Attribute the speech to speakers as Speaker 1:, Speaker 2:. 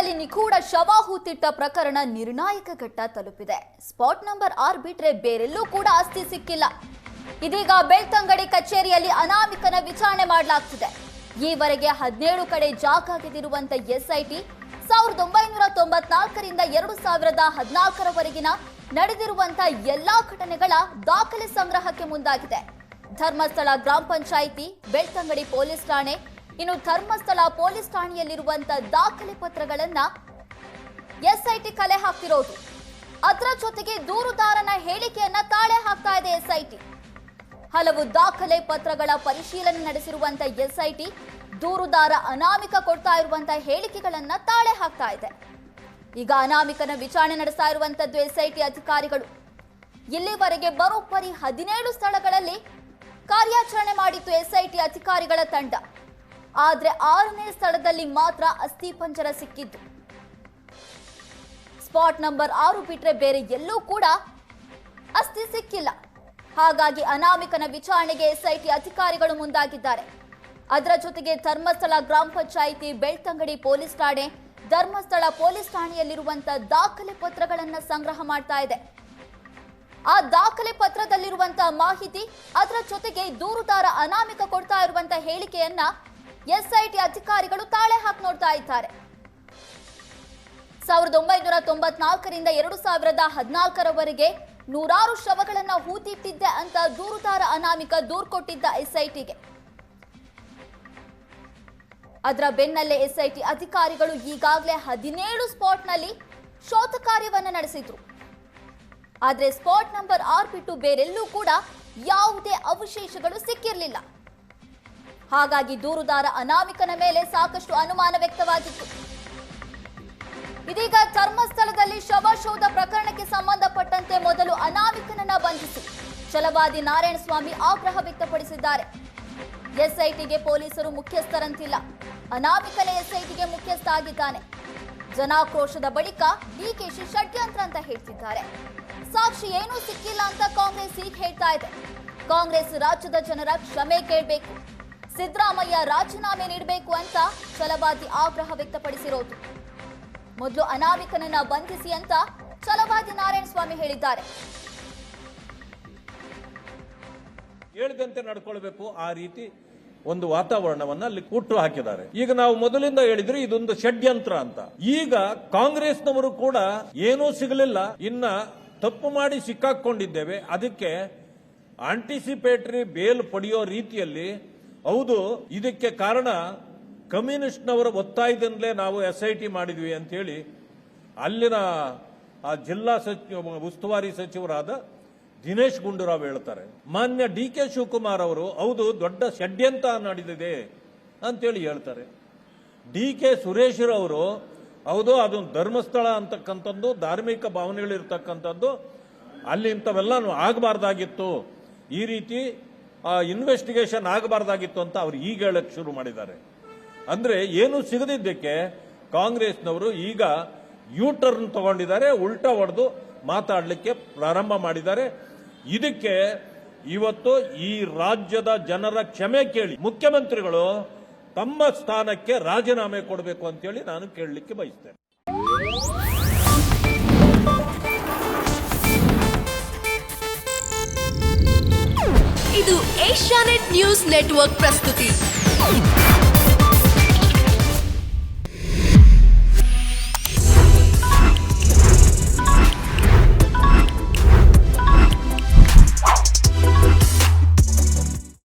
Speaker 1: ಧರ್ಮಸ್ಥಳದಲ್ಲಿ ನಿಗೂಢ ಶವ ಹೂತಿಟ್ಟ ಪ್ರಕರಣ ನಿರ್ಣಾಯಕ ಘಟ್ಟ ತಲುಪಿದೆ. ಸ್ಪಾಟ್ ನಂಬರ್ 6 ಬಿಟ್ರೆ ಬೇರೆಲ್ಲೂ ಕೂಡ ಆಸ್ತಿ ಸಿಕ್ಕಿಲ್ಲ. ಇದೀಗ ಬೆಳ್ತಂಗಡಿ ಕಚೇರಿಯಲ್ಲಿ ಅನಾಮಿಕನ ವಿಚಾರಣೆ ಮಾಡಲಾಗ್ತಿದೆ. ಈವರೆಗೆ 17 ಕಡೆ ಜಾಗ ಗೆದಿರುವಂತ ಎಸ್ಐಟಿ 1994ರಿಂದ 2014ರವರೆಗಿನ ನಡೆದಿರುವಂತ ಎಲ್ಲಾ ಘಟನೆಗಳ ದಾಖಲೆ ಸಂಗ್ರಹಕ್ಕೆ ಮುಂದಾಗಿದೆ. ಧರ್ಮಸ್ಥಳ ಗ್ರಾಮ ಪಂಚಾಯಿತಿ, ಬೆಳ್ತಂಗಡಿ ಪೊಲೀಸ್ ಠಾಣೆ, ಇನ್ನು ಧರ್ಮಸ್ಥಳ ಪೊಲೀಸ್ ಠಾಣೆಯಲ್ಲಿರುವಂತಹ ದಾಖಲೆ ಪತ್ರಗಳನ್ನ ಎಸ್ಐಟಿ ಕಲೆ ಹಾಕ್ತಿರೋದು. ಅದರ ಜೊತೆಗೆ ದೂರುದಾರನ ಹೇಳಿಕೆಯನ್ನ ತಾಳೆ ಹಾಕ್ತಾ ಇದೆ ಎಸ್ಐಟಿ. ಹಲವು ದಾಖಲೆ ಪತ್ರಗಳ ಪರಿಶೀಲನೆ ನಡೆಸಿರುವಂತಹ ಎಸ್ಐಟಿ ದೂರುದಾರ ಅನಾಮಿಕ ಕೊಡ್ತಾ ಇರುವಂತಹ ಹೇಳಿಕೆಗಳನ್ನ ತಾಳೆ ಹಾಕ್ತಾ ಇದೆ. ಈಗ ಅನಾಮಿಕನ ವಿಚಾರಣೆ ನಡೆಸ್ತಾ ಇರುವಂತದ್ದು ಎಸ್ಐಟಿ ಅಧಿಕಾರಿಗಳು. ಇಲ್ಲಿವರೆಗೆ ಬರೋಬ್ಬರಿ 17 ಸ್ಥಳಗಳಲ್ಲಿ ಕಾರ್ಯಾಚರಣೆ ಮಾಡಿತ್ತು ಎಸ್ಐಟಿ ಅಧಿಕಾರಿಗಳ ತಂಡ. ಆದ್ರೆ 6ನೇ ಸ್ಥಳದಲ್ಲಿ ಮಾತ್ರ ಅಸ್ಥಿಪಂಜರ ಸಿಕ್ಕಿದ್ದು. ಸ್ಪಾಟ್ ನಂಬರ್ 6 ಬಿಟ್ರೆ ಬೇರೆ ಎಲ್ಲೂ ಕೂಡ ಅಸ್ಥಿ ಸಿಕ್ಕಿಲ್ಲ. ಹಾಗಾಗಿ ಅನಾಮಿಕನ ವಿಚಾರಣೆಗೆ ಎಸ್ಐಟಿ ಅಧಿಕಾರಿಗಳು ಮುಂದಾಗಿದ್ದಾರೆ. ಅದರ ಜೊತೆಗೆ ಧರ್ಮಸ್ಥಳ ಗ್ರಾಮ ಪಂಚಾಯಿತಿ, ಬೆಳ್ತಂಗಡಿ ಪೊಲೀಸ್ ಠಾಣೆ, ಧರ್ಮಸ್ಥಳ ಪೊಲೀಸ್ ಠಾಣೆಯಲ್ಲಿರುವಂತಹ ದಾಖಲೆ ಪತ್ರಗಳನ್ನ ಸಂಗ್ರಹ ಮಾಡ್ತಾ ಇದೆ. ಆ ದಾಖಲೆ ಪತ್ರದಲ್ಲಿರುವಂತಹ ಮಾಹಿತಿ, ಅದರ ಜೊತೆಗೆ ದೂರುದಾರ ಅನಾಮಿಕ ಕೊಡ್ತಾ ಇರುವಂತಹ ಹೇಳಿಕೆಯನ್ನ ಎಸ್ಐಟಿ ಅಧಿಕಾರಿಗಳು ತಾಳೆ ಹಾಕಿ ನೋಡ್ತಾ ಇದ್ದಾರೆ. 1994ರಿಂದ 2014ರವರೆಗೆ 100 ಶವಗಳನ್ನ ಹೂತಿಟ್ಟಿದ್ದೆ ಅಂತ ದೂರುದಾರ ಅನಾಮಿಕ ದೂರು ಕೊಟ್ಟಿದ್ದ ಎಸ್ಐಟಿಗೆ. ಅದರ ಬೆನ್ನಲ್ಲೇ ಎಸ್ಐಟಿ ಅಧಿಕಾರಿಗಳು ಈಗಾಗಲೇ 17 ಸ್ಪಾಟ್ನಲ್ಲಿ ಶೋಧ ಕಾರ್ಯವನ್ನ ನಡೆಸಿದ್ರು. ಆದ್ರೆ ಸ್ಪಾಟ್ ನಂಬರ್ 6 ಬಿಟ್ಟು ಬೇರೆಲ್ಲೂ ಕೂಡ ಯಾವುದೇ ಅವಶೇಷಗಳು ಸಿಕ್ಕಿರಲಿಲ್ಲ. ಹಾಗಾಗಿ ದೂರುದಾರ ಅನಾಮಿಕನ ಮೇಲೆ ಸಾಕಷ್ಟು ಅನುಮಾನ ವ್ಯಕ್ತವಾಗಿತ್ತು. ಇದೀಗ ಧರ್ಮಸ್ಥಳದಲ್ಲಿ ಶವ ಶೋಧ ಪ್ರಕರಣಕ್ಕೆ ಸಂಬಂಧಪಟ್ಟಂತೆ ಮೊದಲು ಅನಾಮಿಕನನ್ನ ಬಂಧಿಸಿ ಛಲವಾದಿ ನಾರಾಯಣಸ್ವಾಮಿ ಆಗ್ರಹ ವ್ಯಕ್ತಪಡಿಸಿದ್ದಾರೆ. ಎಸ್ಐಟಿಗೆ ಪೊಲೀಸರು ಮುಖ್ಯಸ್ಥರಂತಿಲ್ಲ, ಅನಾಮಿಕನೇ ಎಸ್ಐಟಿಗೆ ಮುಖ್ಯಸ್ಥ ಆಗಿದ್ದಾನೆ. ಜನಾಕ್ರೋಶದ ಬಳಿಕ ಡಿಕೆಶಿ ಷಡ್ಯಂತ್ರ ಅಂತ ಹೇಳ್ತಿದ್ದಾರೆ. ಸಾಕ್ಷಿ ಏನೂ ಸಿಕ್ಕಿಲ್ಲ ಅಂತ ಕಾಂಗ್ರೆಸ್ ಈಗ ಹೇಳ್ತಾ ಇದೆ. ಕಾಂಗ್ರೆಸ್ ರಾಜ್ಯದ ಜನರ ಕ್ಷಮೆ ಕೇಳಬೇಕು, ಸಿದ್ದರಾಮಯ್ಯ ರಾಜೀನಾಮೆ ನೀಡಬೇಕು ಅಂತ ಛಲವಾದಿ ಆಗ್ರಹ ವ್ಯಕ್ತಪಡಿಸಿರೋದು. ಮೊದಲು ಅನಾಮಿಕನನ್ನ ಬಂಧಿಸಿ ಅಂತ ಛಲವಾದಿ ನಾರಾಯಣಸ್ವಾಮಿ ಹೇಳಿದ್ದಾರೆ.
Speaker 2: ಹೇಳಿದಂತೆ ನಡ್ಕೊಳ್ಬೇಕು, ಆ ರೀತಿ ಒಂದು ವಾತಾವರಣವನ್ನ ಅಲ್ಲಿ ಹುಟ್ಟು ಹಾಕಿದ್ದಾರೆ. ಈಗ ನಾವು ಮೊದಲಿಂದ ಹೇಳಿದ್ರೆ ಇದೊಂದು ಷಡ್ಯಂತ್ರ ಅಂತ. ಈಗ ಕಾಂಗ್ರೆಸ್ನವರು ಕೂಡ ಏನೂ ಸಿಗಲಿಲ್ಲ, ಇನ್ನ ತಪ್ಪು ಮಾಡಿ ಸಿಕ್ಕಾಕೊಂಡಿದ್ದೇವೆ, ಅದಕ್ಕೆ ಆಂಟಿಸಿಪೇಟರಿ ಬೇಲ್ ಪಡೆಯೋ ರೀತಿಯಲ್ಲಿ, ಹೌದು ಇದಕ್ಕೆ ಕಾರಣ ಕಮ್ಯುನಿಸ್ಟ್ನವರ ಒತ್ತಾಯದಿಂದಲೇ ನಾವು ಎಸ್ಐಟಿ ಮಾಡಿದ್ವಿ ಅಂತ ಹೇಳಿ ಅಲ್ಲಿನ ಆ ಜಿಲ್ಲಾ ಉಸ್ತುವಾರಿ ಸಚಿವರಾದ ದಿನೇಶ್ ಗುಂಡೂರಾವ್ ಹೇಳ್ತಾರೆ. ಮಾನ್ಯ ಡಿ.ಕೆ. ಶಿವಕುಮಾರ್ ಅವರು ಹೌದು ದೊಡ್ಡ ಷಡ್ಯಂತ್ರ ನಡೆದಿದೆ ಅಂತೇಳಿ ಹೇಳ್ತಾರೆ. ಡಿ.ಕೆ. ಸುರೇಶ್ ಅವರು ಹೌದು ಅದು ಧರ್ಮಸ್ಥಳ ಅಂತಕ್ಕಂಥದ್ದು ಧಾರ್ಮಿಕ ಭಾವನೆಗಳಿರ್ತಕ್ಕಂಥದ್ದು, ಅಲ್ಲಿ ಇಂಥವೆಲ್ಲ ಆಗಬಾರ್ದಾಗಿತ್ತು, ಈ ರೀತಿ ಇನ್ವೆಸ್ಟಿಗೇಷನ್ ಆಗಬಾರ್ದಾಗಿತ್ತು ಅಂತ ಅವ್ರು ಈಗ ಹೇಳಕ್ ಶುರು ಮಾಡಿದ್ದಾರೆ. ಅಂದ್ರೆ ಏನು ಸಿಗದಿದ್ದಕ್ಕೆ ಕಾಂಗ್ರೆಸ್ನವರು ಈಗ ಯೂ ಟರ್ನ್ ತಗೊಂಡಿದ್ದಾರೆ, ಉಲ್ಟಾ ಹೊಡೆದು ಮಾತಾಡಲಿಕ್ಕೆ ಪ್ರಾರಂಭ ಮಾಡಿದ್ದಾರೆ. ಇದಕ್ಕೆ ಇವತ್ತು ಈ ರಾಜ್ಯದ ಜನರ ಕ್ಷಮೆ ಕೇಳಿ ಮುಖ್ಯಮಂತ್ರಿಗಳು ತಮ್ಮ ಸ್ಥಾನಕ್ಕೆ ರಾಜೀನಾಮೆ ಕೊಡಬೇಕು ಅಂತೇಳಿ ನಾನು ಕೇಳಲಿಕ್ಕೆ ಬಯಸ್ತೇನೆ.
Speaker 3: ಇದು ಏಷ್ಯಾನೆಟ್ ನ್ಯೂಸ್ ನೆಟ್ವರ್ಕ್ ಪ್ರಸ್ತುತಿ.